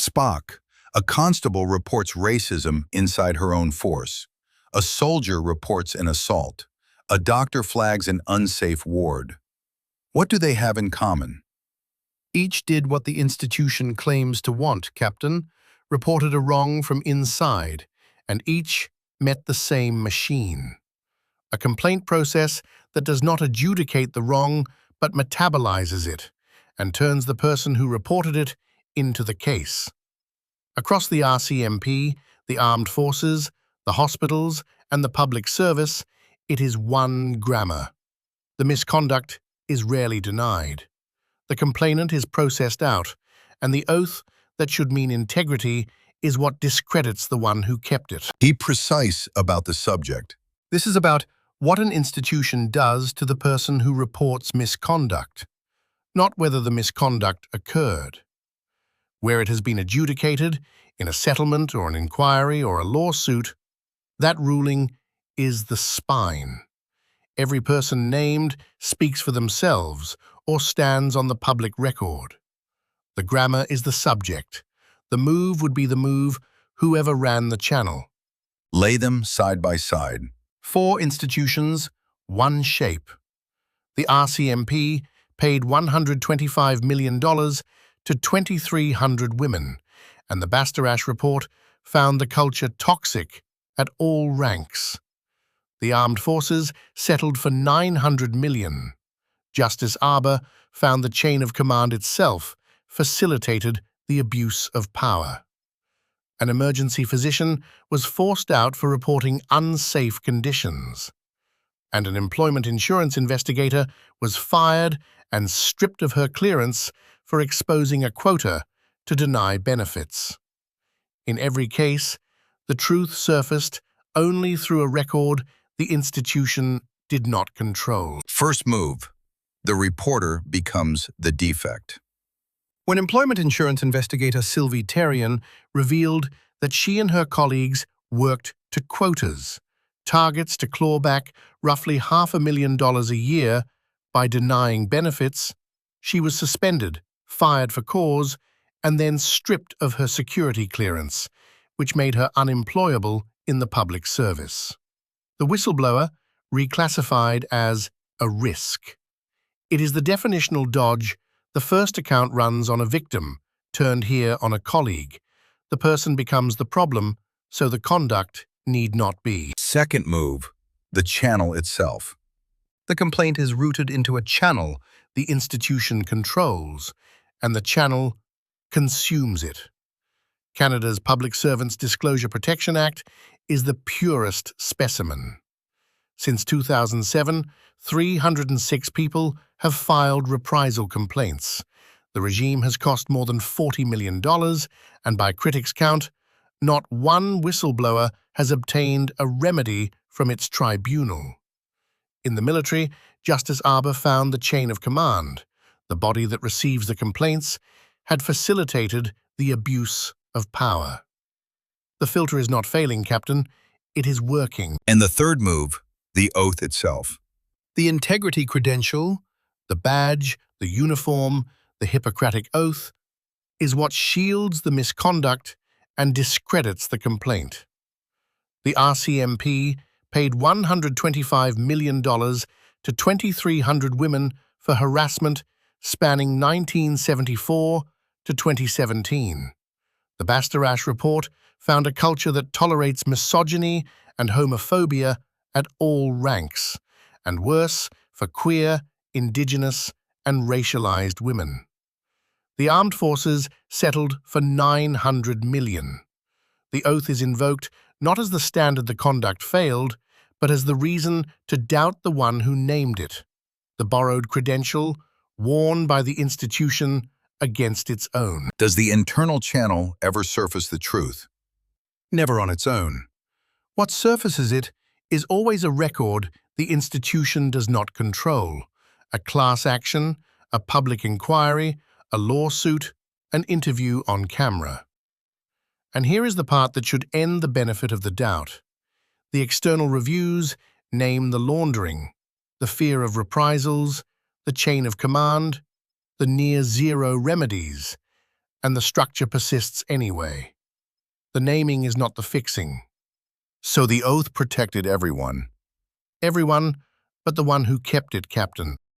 Spock, a constable reports racism inside her own force. A soldier reports an assault. A doctor flags an unsafe ward. What do they have in common? Each did what the institution claims to want, Captain, reported a wrong from inside, and each met the same machine. A complaint process that does not adjudicate the wrong but metabolizes it and turns the person who reported it into the case. Across the RCMP, the armed forces, the hospitals, and the public service, it is one grammar. The misconduct is rarely denied. The complainant is processed out, and the oath that should mean integrity is what discredits the one who kept it. Be precise about the subject. This is about what an institution does to the person who reports misconduct, not whether the misconduct occurred. Where it has been adjudicated, in a settlement or an inquiry or a lawsuit, that ruling is the spine. Every person named speaks for themselves or stands on the public record. The grammar is the subject. The move would be the move whoever ran the channel. Lay them side by side. 4 institutions, 1 shape. The RCMP paid $125 million to 2,300 women, and the Bastarash report found the culture toxic at all ranks. The armed forces settled for $900 million. Justice Arbour found the chain of command itself facilitated the abuse of power. An emergency physician was forced out for reporting unsafe conditions, and an employment insurance investigator was fired and stripped of her clearance for exposing a quota to deny benefits. In every case, the truth surfaced only through a record the institution did not control. First move. The reporter becomes the defect. When employment insurance investigator Sylvie Terrien revealed that she and her colleagues worked to quotas, targets to claw back roughly $500,000 a year by denying benefits, she was suspended, fired for cause, and then stripped of her security clearance, which made her unemployable in the public service. The whistleblower reclassified as a risk. It is the definitional dodge. The first account runs on a victim, turned here on a colleague. The person becomes the problem, so the conduct need not be. Second move. The channel itself. The complaint is rooted into a channel the institution controls, and the channel consumes it. Canada's Public Servants Disclosure Protection Act is the purest specimen. Since 2007, 306 people have filed reprisal complaints. The regime has cost more than $40 million, and by critics' count, not one whistleblower has obtained a remedy from its tribunal. In the military, Justice Arbour found the chain of command. The body that receives the complaints had facilitated the abuse of power. The filter is not failing, Captain. It is working. And the third move, the oath itself. The integrity credential, the badge, the uniform, the Hippocratic oath, is what shields the misconduct and discredits the complaint. The RCMP paid $125 million to 2,300 women for harassment spanning 1974 to 2017. The Bastarash report found a culture that tolerates misogyny and homophobia at all ranks, and worse for queer, Indigenous, and racialized women. The armed forces settled for $900 million. The oath is invoked not as the standard the conduct failed, but as the reason to doubt the one who named it, the borrowed credential worn by the institution against its own. Does the internal channel ever surface the truth? Never on its own. What surfaces it is always a record the institution does not control, a class action, a public inquiry, a lawsuit, an interview on camera. And here is the part that should end the benefit of the doubt. The external reviews name the laundering, the fear of reprisals, the chain of command, the near-zero remedies, and the structure persists anyway. The naming is not the fixing. So the oath protected everyone. Everyone but the one who kept it, Captain.